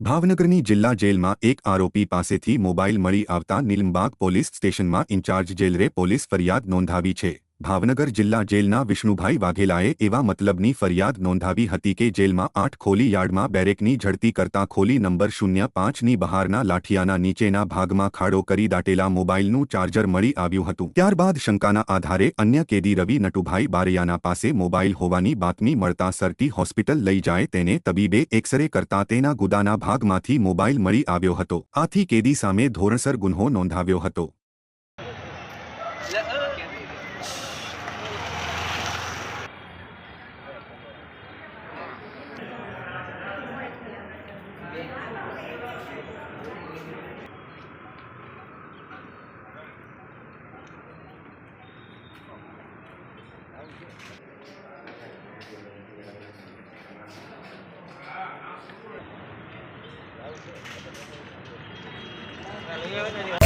ભાવનગરની જિલ્લા જેલમાં એક આરોપી પાસેથી મોબાઈલ મળી આવતા નીલમબાગ પોલીસ સ્ટેશનમાં ઇન્ચાર્જ જેલરે પોલીસ ફરિયાદ નોંધાવી છે। ભાવનગર જિલ્લા જેલના વિષ્ણુભાઈ વાઘેલાએ એવા મતલબની ફરિયાદ નોંધાવી હતી કે જેલમાં 8 ખોલી યાર્ડમાં બેરેકની ઝડપી કરતા ખોલી નંબર 05ની બહારના લાઠિયાના નીચેના ભાગમાં ખાડો કરી દાટેલા મોબાઈલનું ચાર્જર મળી આવ્યું હતું। ત્યારબાદ શંકાના આધારે અન્ય કેદી રવિ નટુભાઈ બારૈયાના પાસે મોબાઈલ હોવાની બાતમી મળતા સરટી હોસ્પિટલ લઈ જાય તેને તબીબે એક્સરે કરતા તેના ગુદાના ભાગમાંથી મોબાઈલ મળી આવ્યો હતો। આથી કેદી સામે ધોરણસર ગુન્હો નોંધાવ્યો હતો। Hãy subscribe cho kênh Ghiền Mì Gõ để không bỏ lỡ